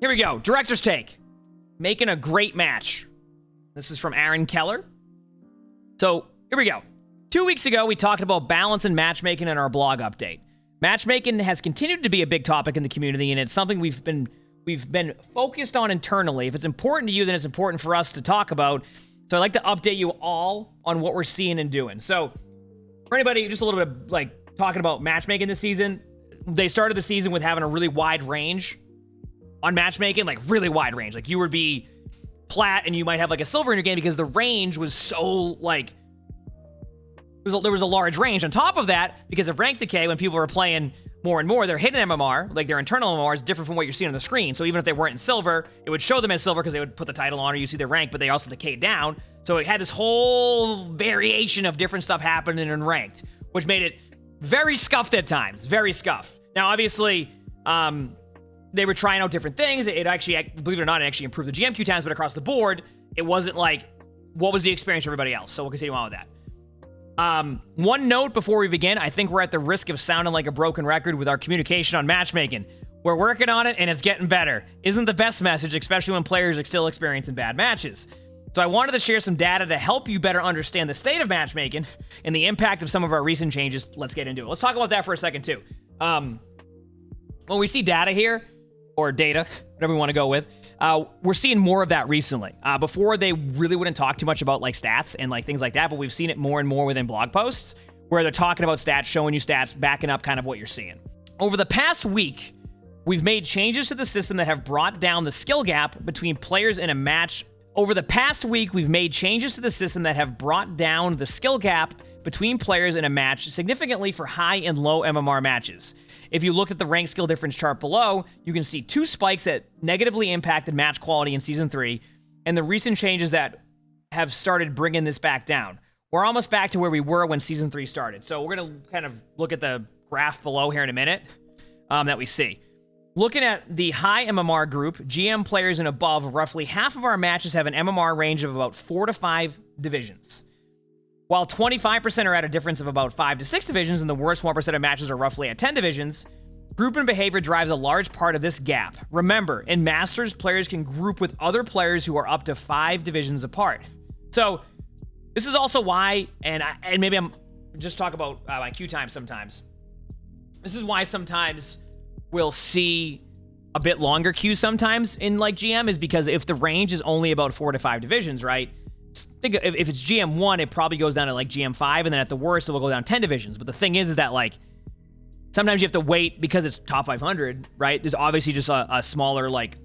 Here we go. Director's take. Making a great match. This is from Aaron Keller. So, here we go. 2 weeks ago, we talked about balance and matchmaking in our blog update. Matchmaking has continued to be a big topic in the community, and it's something we've been focused on internally. If it's important to you, then it's important for us to talk about. So I'd like to update you all on what we're seeing and doing. So for anybody, just a little bit of like talking about matchmaking this season, they started the season with having a really wide range on matchmaking, like really wide range. Like you would be plat and you might have like a silver in your game because the range was so like, there was a large range. On top of that, because of rank decay, when people were playing more and more, their hidden MMR, like their internal MMR, is different from what you're seeing on the screen. So even if they weren't in silver, it would show them as silver because they would put the title on or you see their rank, but they also decayed down. So it had this whole variation of different stuff happening in ranked, which made it very scuffed at times. Very scuffed. Now, obviously, they were trying out different things. It actually, believe it or not, it actually improved the GM queue times, but across the board, it wasn't like, what was the experience for everybody else? So we'll continue on with that. One note before we begin, I think we're at the risk of sounding like a broken record with our communication on matchmaking. We're working on it and it's getting better. Isn't the best message, especially when players are still experiencing bad matches. So I wanted to share some data to help you better understand the state of matchmaking and the impact of some of our recent changes. Let's get into it. Let's talk about that for a second too. When we see data here, or data, whatever we want to go with, we're seeing more of that recently. Before, they really wouldn't talk too much about like stats and like things like that, but we've seen it more and more within blog posts where they're talking about stats, showing you stats, backing up kind of what you're seeing. Over the past week, we've made changes to the system that have brought down the skill gap between players in a match. Over the past week, we've made changes to the system that have brought down the skill gap between players in a match significantly for high and low MMR matches. If you look at the rank skill difference chart below, you can see two spikes that negatively impacted match quality in Season 3, and the recent changes that have started bringing this back down. We're almost back to where we were when Season 3 started. So we're going to kind of look at the graph below here in a minute that we see. Looking at the high MMR group, GM players and above, roughly half of our matches have an MMR range of about 4 to 5 divisions. While 25% are at a difference of about 5 to 6 divisions, and the worst 1% of matches are roughly at 10 divisions, group and behavior drives a large part of this gap. Remember, in Masters, players can group with other players who are up to 5 divisions apart. So, this is also why, and maybe I'm just talk about my queue time sometimes. This is why sometimes we'll see a bit longer queues sometimes in like GM, is because if the range is only about 4 to 5 divisions, right? Think if it's GM1, it probably goes down to like GM5, and then at the worst, it will go down 10 divisions. But the thing is that like, sometimes you have to wait because it's top 500, right? There's obviously just a smaller like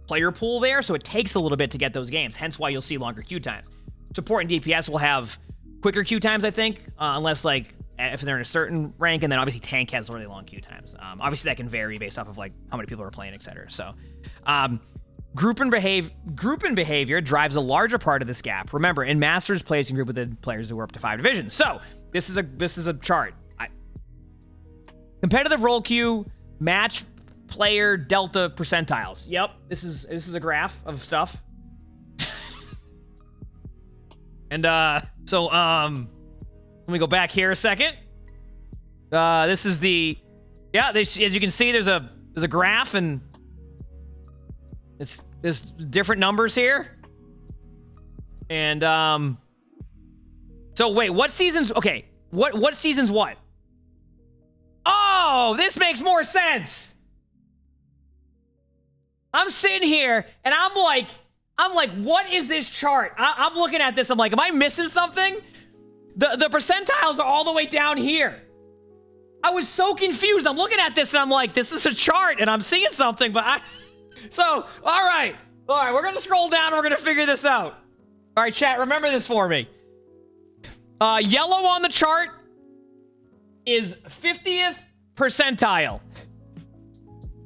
player pool there, so it takes a little bit to get those games, hence why you'll see longer queue times. Support and DPS will have quicker queue times, I think, unless like, if they're in a certain rank, and then obviously tank has really long queue times. Obviously that can vary based off of like how many people are playing, etc. So, Group and behavior drives a larger part of this gap. Remember, in Masters, players can group with the players who are up to 5 divisions. So, this is a chart. Competitive role queue, match player delta percentiles. Yep, this is a graph of stuff. And so let me go back here a second. This is the as you can see, there's a graph, and there's different numbers here. And so wait, what seasons? Okay, what seasons what? Oh, this makes more sense. I'm sitting here and I'm like, what is this chart? I'm looking at this. I'm like, am I missing something? The percentiles are all the way down here. I was so confused. I'm looking at this and I'm like, this is a chart and I'm seeing something, but so, all right, we're going to scroll down and we're going to figure this out. All right, chat, remember this for me. Yellow on the chart is 50th percentile.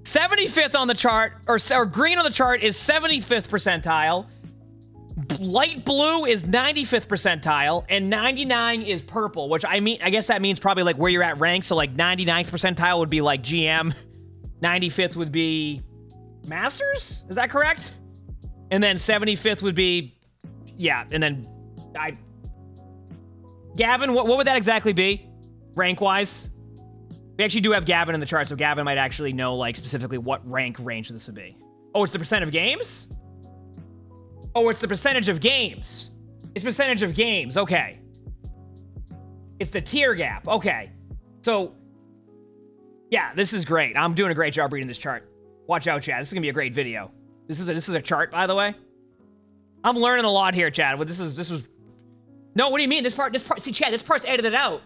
75th on the chart, or green on the chart is 75th percentile. Light blue is 95th percentile, and 99 is purple, which I guess that means probably like where you're at rank. So like 99th percentile would be like GM, 95th would be Masters, is that correct? And then 75th would be, yeah, and then Gavin, what would that exactly be, rank-wise? We actually do have Gavin in the chart, so Gavin might actually know like specifically what rank range this would be. Oh, it's the percent of games? Oh, it's the percentage of games. It's percentage of games. Okay. It's the tier gap. Okay. So, yeah, this is great. I'm doing a great job reading this chart. Watch out, Chad. This is going to be a great video. This is a chart, by the way. I'm learning a lot here, Chad. This was... No, what do you mean? This part... See, Chad, this part's edited out.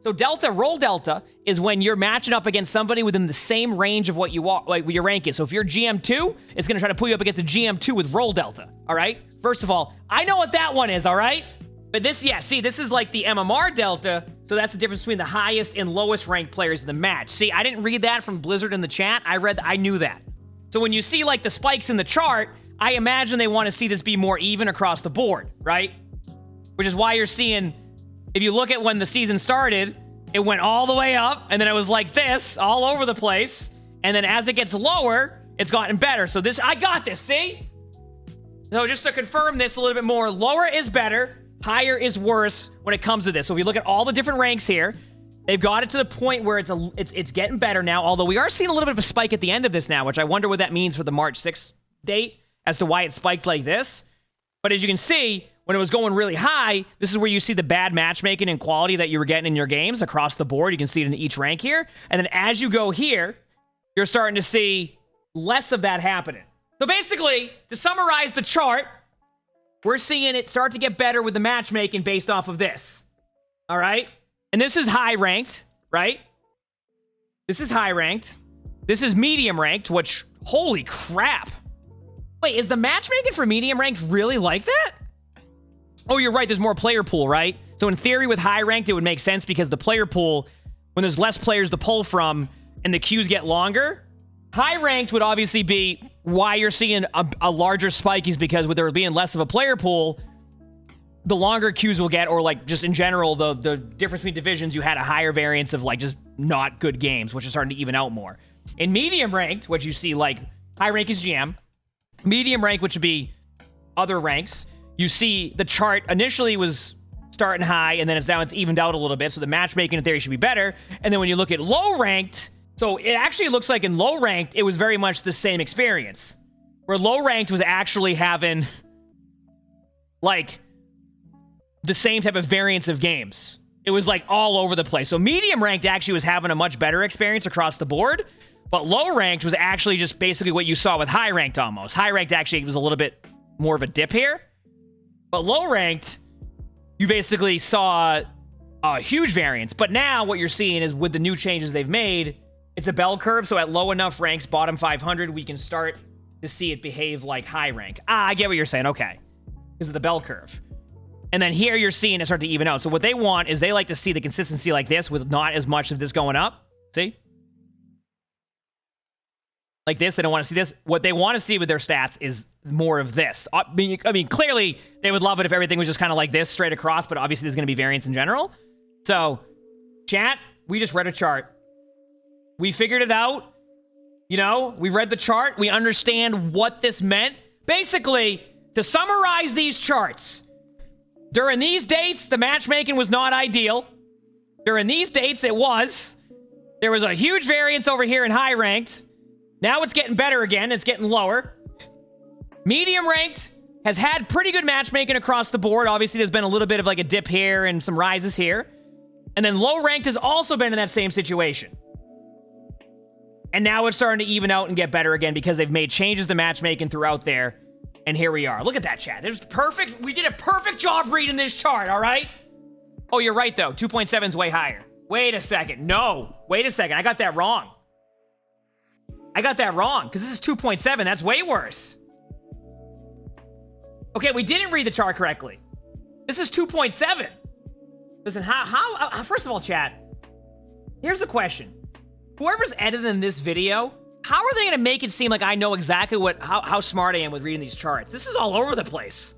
So delta, roll delta, is when you're matching up against somebody within the same range of what you are, like your rank is. So if you're GM2, it's going to try to pull you up against a GM2 with roll delta, all right? First of all, I know what that one is, all right? But this, yeah, see, this is like the MMR delta, so that's the difference between the highest and lowest ranked players in the match. See, I didn't read that from Blizzard in the chat. I knew that. So when you see like the spikes in the chart, I imagine they want to see this be more even across the board, right? Which is why you're seeing... If you look at when the season started, it went all the way up, and then it was like this, all over the place. And then as it gets lower, it's gotten better. So this, I got this, see? So just to confirm this a little bit more, lower is better, higher is worse when it comes to this. So if you look at all the different ranks here, they've got it to the point where it's getting better now, although we are seeing a little bit of a spike at the end of this now, which I wonder what that means for the March 6th date as to why it spiked like this. But as you can see, when it was going really high, this is where you see the bad matchmaking and quality that you were getting in your games across the board. You can see it in each rank here. And then as you go here, you're starting to see less of that happening. So basically, to summarize the chart, we're seeing it start to get better with the matchmaking based off of this. All right? And this is high ranked, right? This is high ranked. This is medium ranked, which, holy crap. Wait, is the matchmaking for medium ranked really like that? Oh, you're right. There's more player pool, right? So in theory, with high ranked, it would make sense because the player pool, when there's less players to pull from and the queues get longer, high ranked would obviously be why you're seeing a larger spike is because with there being less of a player pool, the longer queues will get, or like just in general, the difference between divisions, you had a higher variance of like just not good games, which is starting to even out more. In medium ranked, what you see like high rank is GM, medium rank, which would be other ranks, you see the chart initially was starting high, and then it's evened out a little bit, so the matchmaking in theory should be better. And then when you look at low ranked, so it actually looks like in low ranked, it was very much the same experience. Where low ranked was actually having, like, the same type of variance of games. It was, like, all over the place. So medium ranked actually was having a much better experience across the board, but low ranked was actually just basically what you saw with high ranked almost. High ranked actually was a little bit more of a dip here. But low ranked, you basically saw a huge variance. But now what you're seeing is with the new changes they've made, it's a bell curve. So at low enough ranks, bottom 500, we can start to see it behave like high rank. Ah, I get what you're saying. Okay. Because of the bell curve. And then here you're seeing it start to even out. So what they want is they like to see the consistency like this with not as much of this going up. See? Like this, they don't want to see this. What they want to see with their stats is more of this. I mean, clearly, they would love it if everything was just kind of like this, straight across, but obviously there's going to be variance in general. So, chat, we just read a chart. We figured it out. You know, we read the chart. We understand what this meant. Basically, to summarize these charts, during these dates, the matchmaking was not ideal. During these dates, it was. There was a huge variance over here in high ranked. Now it's getting better again. It's getting lower. Medium ranked has had pretty good matchmaking across the board. Obviously, there's been a little bit of like a dip here and some rises here. And then low ranked has also been in that same situation. And now it's starting to even out and get better again because they've made changes to matchmaking throughout there. And here we are. Look at that, chat. It was perfect. We did a perfect job reading this chart, all right? Oh, you're right, though. 2.7 is way higher. Wait a second. No. Wait a second. I got that wrong. I got that wrong, because this is 2.7. That's way worse. Okay, we didn't read the chart correctly. This is 2.7. Listen, how first of all, chat, here's the question. Whoever's editing this video, how are they going to make it seem like I know exactly how smart I am with reading these charts? This is all over the place.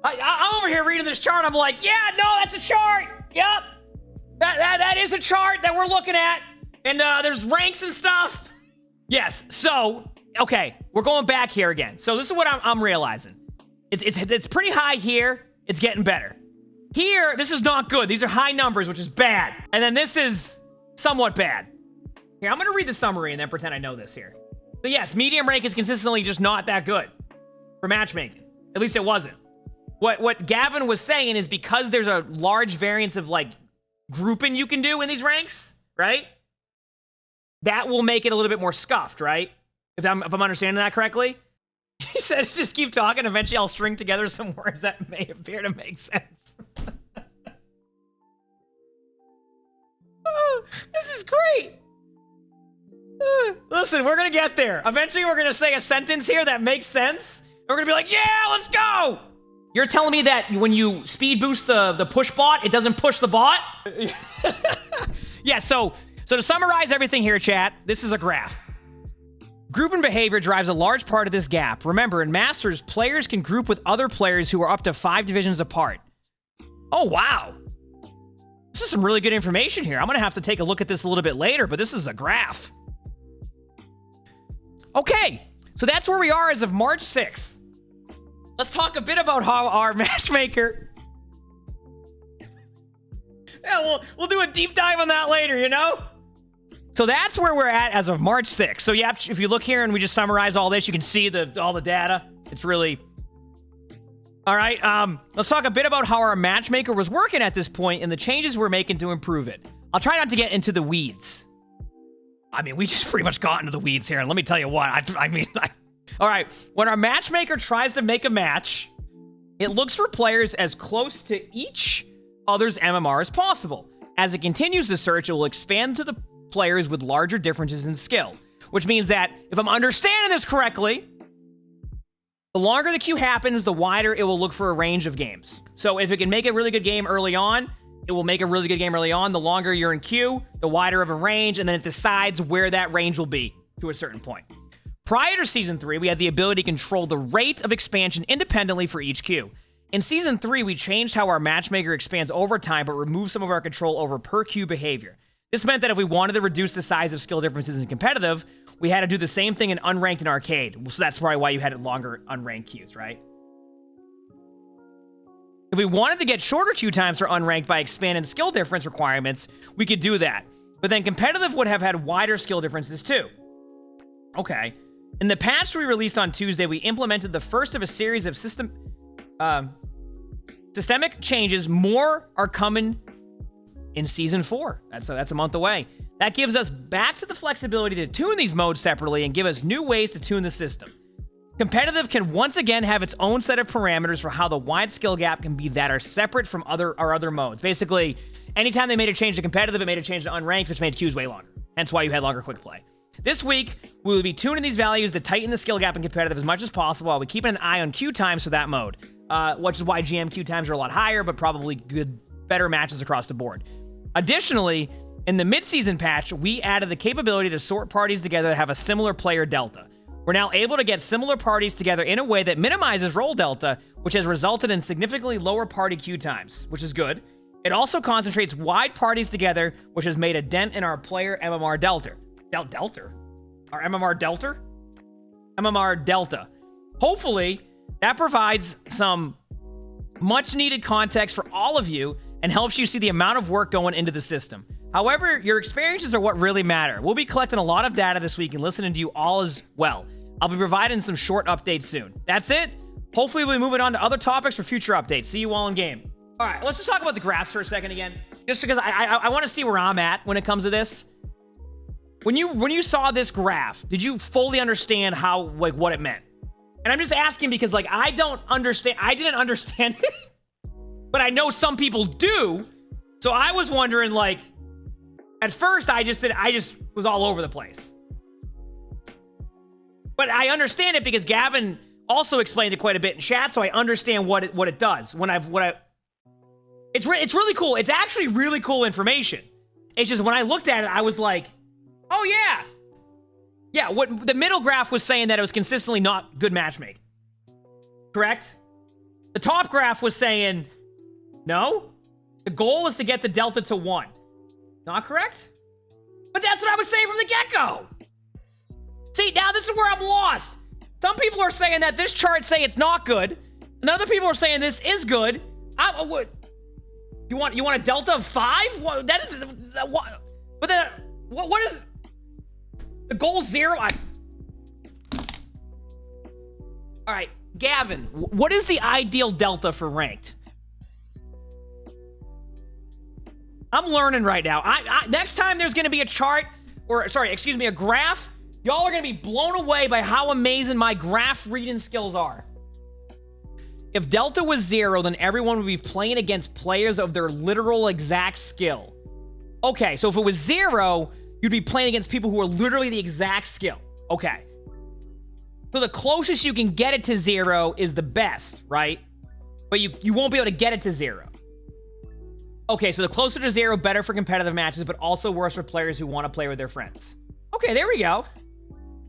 I'm over here reading this chart. I'm like, yeah, no, that's a chart. Yep. That is a chart that we're looking at. And there's ranks and stuff. Yes, so, okay, we're going back here again. So this is what I'm realizing. It's pretty high here. It's getting better. Here, this is not good. These are high numbers, which is bad. And then this is somewhat bad. Here, I'm going to read the summary and then pretend I know this here. So yes, medium rank is consistently just not that good for matchmaking. At least it wasn't. What Gavin was saying is because there's a large variance of like grouping you can do in these ranks, right? That will make it a little bit more scuffed, right? If I'm understanding that correctly. He said, just keep talking. Eventually I'll string together some words that may appear to make sense. Oh, this is great. Listen, we're going to get there. Eventually we're going to say a sentence here that makes sense. We're going to be like, yeah, let's go. You're telling me that when you speed boost the push bot, it doesn't push the bot? Yeah, so to summarize everything here, chat, this is a graph. Group and behavior drives a large part of this gap. Remember, in Masters, players can group with other players who are up to 5 divisions apart. Oh, wow. This is some really good information here. I'm going to have to take a look at this a little bit later, but this is a graph. Okay, so that's where we are as of March 6th. Let's talk a bit about how our matchmaker... Yeah, we'll do a deep dive on that later, you know? So that's where we're at as of March 6th. So yeah, if you look here and we just summarize all this, you can see all the data. It's really... All right, let's talk a bit about how our matchmaker was working at this point and the changes we're making to improve it. I'll try not to get into the weeds. I mean, we just pretty much got into the weeds here, and let me tell you what, all right, when our matchmaker tries to make a match, it looks for players as close to each other's MMR as possible. As it continues to search, it will expand to the players with larger differences in skill, which means that, if I'm understanding this correctly, the longer the queue happens, the wider it will look for a range of games. So if it can make a really good game early on, it will make a really good game early on. The longer you're in queue, the wider of a range, and then it decides where that range will be to a certain point. Prior to Season 3, we had the ability to control the rate of expansion independently for each queue. In Season 3, we changed how our matchmaker expands over time, but removed some of our control over per-queue behavior. This meant that if we wanted to reduce the size of skill differences in competitive, we had to do the same thing in unranked and arcade. So that's probably why you had longer unranked queues, right? If we wanted to get shorter queue times for unranked by expanding skill difference requirements, we could do that. But then competitive would have had wider skill differences too. Okay. In the patch we released on Tuesday, we implemented the first of a series of systemic changes. More are coming in Season 4. That's a month away. That gives us back to the flexibility to tune these modes separately and give us new ways to tune the system. Competitive can once again have its own set of parameters for how the wide skill gap can be that are separate from our other modes. Basically, anytime they made a change to competitive, it made a change to unranked, which made queues way longer. Hence why you had longer quick play. This week, we will be tuning these values to tighten the skill gap in competitive as much as possible while we keep an eye on queue times for that mode. Which is why GM queue times are a lot higher, but probably better matches across the board. Additionally, in the mid-season patch, we added the capability to sort parties together that have a similar player delta. We're now able to get similar parties together in a way that minimizes role delta, which has resulted in significantly lower party queue times, which is good. It also concentrates wide parties together, which has made a dent in our player MMR delta. Delta? Our MMR delta? MMR delta. Hopefully, that provides some much-needed context for all of you and helps you see the amount of work going into the system. However, your experiences are what really matter. We'll be collecting a lot of data this week and listening to you all as well. I'll be providing some short updates soon. That's it. Hopefully, we'll be moving on to other topics for future updates. See you all in game. All right, let's just talk about the graphs for a second again, just because I want to see where I'm at when it comes to this. When you saw this graph, did you fully understand how, like, what it meant? And I'm just asking because, like, I didn't understand it, but I know some people do. So I was wondering, like, at first I just was all over the place. But I understand it because Gavin also explained it quite a bit in chat, so I understand what it does. It's really cool. It's actually really cool information. It's just when I looked at it, I was like, oh yeah. Yeah, what the middle graph was saying that it was consistently not good matchmaking. Correct? The top graph was saying, no, the goal is to get the delta to 1. Not correct? But that's what I was saying from the get-go. See, now this is where I'm lost. Some people are saying that this chart say it's not good, and other people are saying this is good. What? You want a delta of 5? What? That is what? But then what is the goal 0? All right, Gavin, what is the ideal delta for ranked? I'm learning right now. Next time there's going to be a chart, or sorry, excuse me, a graph, y'all are going to be blown away by how amazing my graph reading skills are. If delta was 0, then everyone would be playing against players of their literal exact skill. Okay, so if it was 0, you'd be playing against people who are literally the exact skill. Okay. So the closest you can get it to 0 is the best, right? But you won't be able to get it to 0. Okay, so the closer to 0, better for competitive matches, but also worse for players who want to play with their friends. Okay, there we go.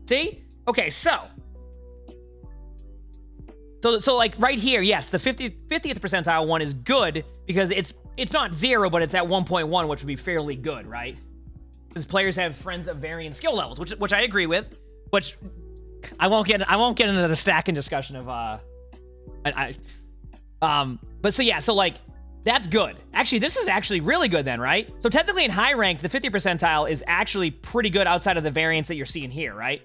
See? Okay, so like right here, yes, the 50th percentile one is good because it's not 0, but it's at 1.1, which would be fairly good, right? Because players have friends of varying skill levels, which I agree with. Which I won't get into the stacking discussion of but so yeah, so like that's good. Actually, this is actually really good then, right? So technically in high rank, the 50th percentile is actually pretty good outside of the variance that you're seeing here, right?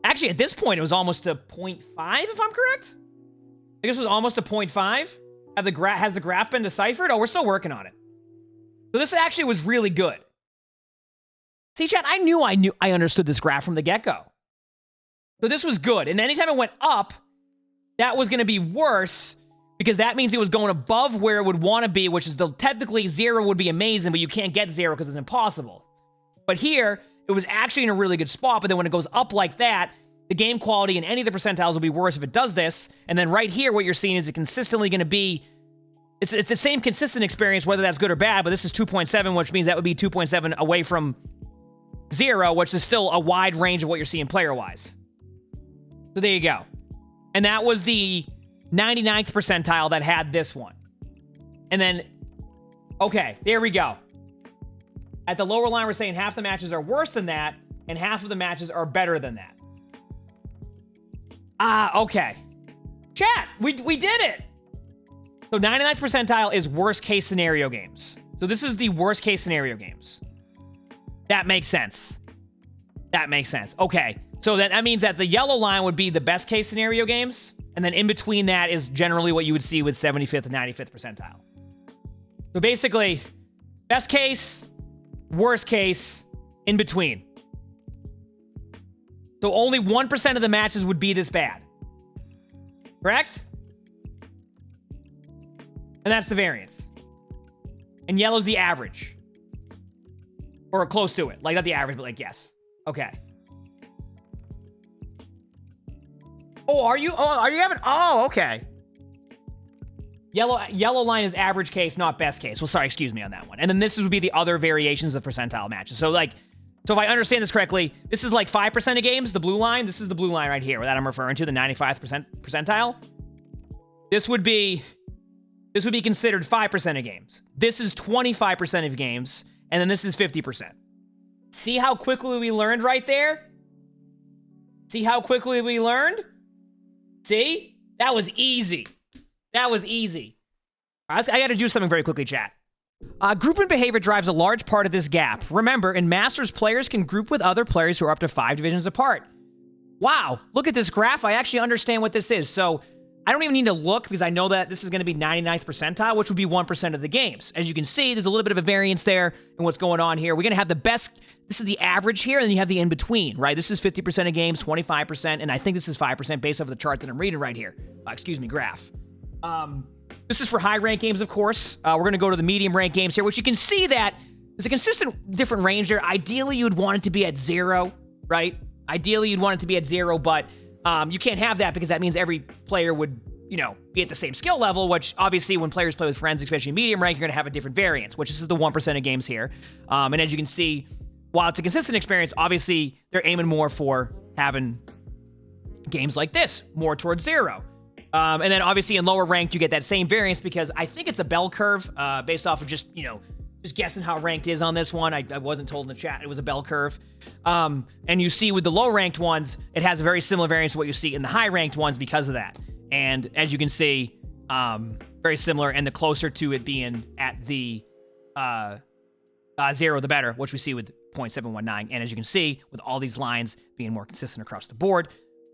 Actually, at this point, it was almost a 0.5, if I'm correct. I guess it was almost a 0.5. Has the graph been deciphered? Oh, we're still working on it. So this actually was really good. See, chat, I knew I understood this graph from the get-go. So this was good. And anytime it went up, that was going to be worse because that means it was going above where it would want to be, which is technically 0 would be amazing, but you can't get 0 because it's impossible. But here, it was actually in a really good spot, but then when it goes up like that, the game quality in any of the percentiles will be worse if it does this. And then right here, what you're seeing is it consistently going to be... It's the same consistent experience, whether that's good or bad, but this is 2.7, which means that would be 2.7 away from 0, which is still a wide range of what you're seeing player-wise. So there you go. And that was the 99th percentile that had this one. And then, okay, there we go. At the lower line, we're saying half the matches are worse than that, and half of the matches are better than that. Okay. Chat, we did it! So 99th percentile is worst case scenario games. So this is the worst case scenario games. That makes sense. That makes sense. Okay. So that means that the yellow line would be the best case scenario games. And then in between that is generally what you would see with 75th and 95th percentile. So basically, best case, worst case, in between. So only 1% of the matches would be this bad. Correct? And that's the variance. And yellow's the average. Or close to it. Like, not the average, but like, yes. Okay. Oh, are you having... Oh, okay. Yellow line is average case, not best case. Well, sorry, excuse me on that one. And then this would be the other variations of percentile matches. So, like... So if I understand this correctly, this is like 5% of games, the blue line. This is the blue line right here that I'm referring to, the 95th percentile. This would be considered 5% of games. This is 25% of games, and then this is 50%. See how quickly we learned right there? See how quickly we learned? See? That was easy. That was easy. I got to do something very quickly, chat. Grouping behavior drives a large part of this gap. Remember, in Masters, players can group with other players who are up to 5 divisions apart. Wow, look at this graph. I actually understand what this is. So I don't even need to look because I know that this is going to be 99th percentile, which would be 1% of the games. As you can see, there's a little bit of a variance there in what's going on here. We're going to have the best... This is the average here, and then you have the in-between, right? This is 50% of games, 25%, and I think this is 5% based off of the chart that I'm reading right here. Excuse me, graph. This is for high-rank games, of course. We're going to go to the medium-rank games here, which you can see that there's a consistent different range there. Ideally, you'd want it to be at 0, right? Ideally, you'd want it to be at 0, but you can't have that because that means every player would, be at the same skill level, which obviously when players play with friends, especially medium rank, you're going to have a different variance, which this is the 1% of games here. And as you can see, while it's a consistent experience, obviously they're aiming more for having games like this, more towards 0. And then obviously in lower ranked, you get that same variance because I think it's a bell curve based off of just guessing how ranked is on this one. I wasn't told in the chat it was a bell curve. And you see with the low ranked ones, it has a very similar variance to what you see in the high ranked ones because of that. And as you can see, very similar, and the closer to it being at the 0, the better, which we see with 0.719. And as you can see, with all these lines being more consistent across the board,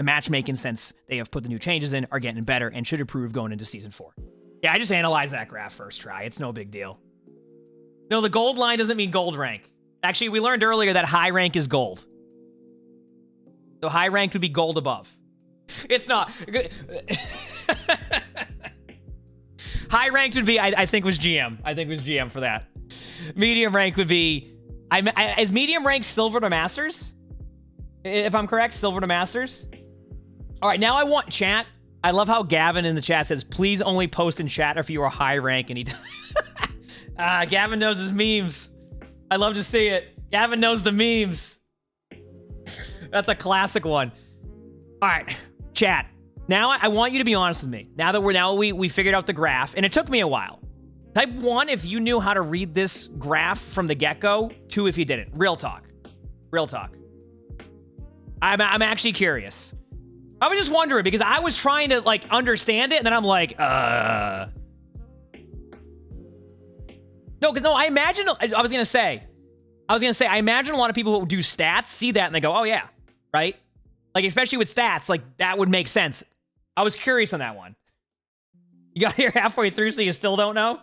The matchmaking, since they have put the new changes in, are getting better and should improve going into Season 4. Yeah, I just analyzed that graph first try. It's no big deal. No, the gold line doesn't mean gold rank. Actually, we learned earlier that high rank is gold. So high rank would be gold above. It's not. High ranked would be, I think, was GM. I think was GM for that. Medium rank would be... is medium rank silver to masters? If I'm correct, silver to masters? All right, now I want chat. I love how Gavin in the chat says, please only post in chat if you are high rank. And he... Gavin knows his memes. I love to see it. Gavin knows the memes. That's a classic one. All right, chat. Now I want you to be honest with me. Now that we figured out the graph, and it took me a while. Type 1 if you knew how to read this graph from the get-go. 2 if you didn't. Real talk. Real talk. I'm actually curious. I was just wondering because I was trying to like understand it, and then I'm like, No, because I imagine. I was gonna say, I imagine a lot of people who do stats see that and they go, oh yeah, right? Like especially with stats, like that would make sense. I was curious on that one. You got here halfway through, so you still don't know,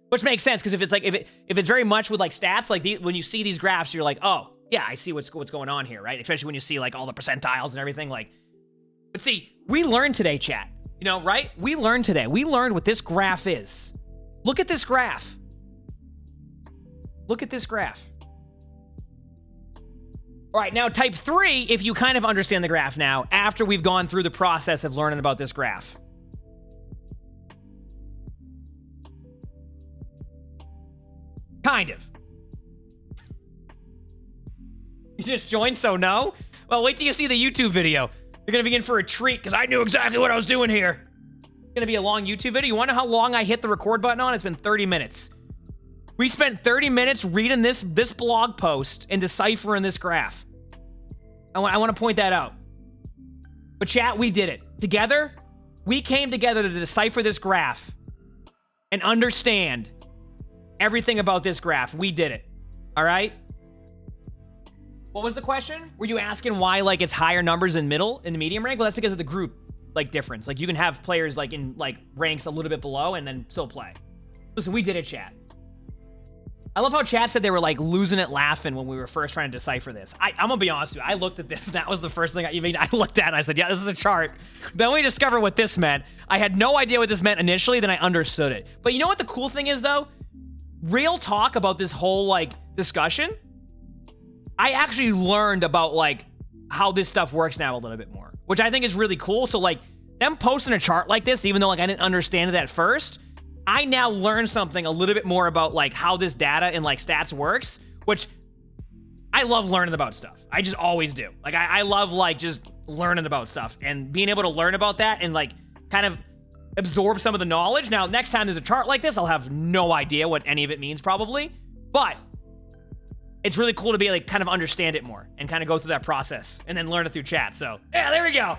which makes sense because if it's like if it's very much with like stats, like when you see these graphs, you're like, oh yeah, I see what's going on here, right? Especially when you see like all the percentiles and everything, like. But see, we learned today, chat. You know, right? We learned today. We learned what this graph is. Look at this graph. Look at this graph. All right, now type 3 if you kind of understand the graph now after we've gone through the process of learning about this graph. Kind of. You just joined, so no? Well, wait till you see the YouTube video. You're going to be in for a treat because I knew exactly what I was doing here. It's going to be a long YouTube video. You want to know how long I hit the record button on? It's been 30 minutes. We spent 30 minutes reading this blog post and deciphering this graph. I want to point that out. But chat, we did it. Together, we came together to decipher this graph and understand everything about this graph. We did it. All right? What was the question? Were you asking why like it's higher numbers in the medium rank? Well, that's because of the group like difference. Like you can have players like in like ranks a little bit below and then still play. Listen, we did it, chat. I love how chat said they were like losing it laughing when we were first trying to decipher this. I'm gonna be honest with you. I looked at this and that was the first thing I looked at and I said, yeah, this is a chart. Then we discovered what this meant. I had no idea what this meant initially, then I understood it. But you know what the cool thing is though? Real talk about this whole like discussion. I actually learned about like how this stuff works now a little bit more, which I think is really cool. So like them posting a chart like this, even though like I didn't understand it at first, I now learned something a little bit more about like how this data and like stats works, which I love learning about stuff. I just always do. Like I love like just learning about stuff and being able to learn about that and like kind of absorb some of the knowledge. Now, next time there's a chart like this, I'll have no idea what any of it means probably, but it's really cool to be like kind of understand it more and kind of go through that process and then learn it through chat. So yeah, there we go.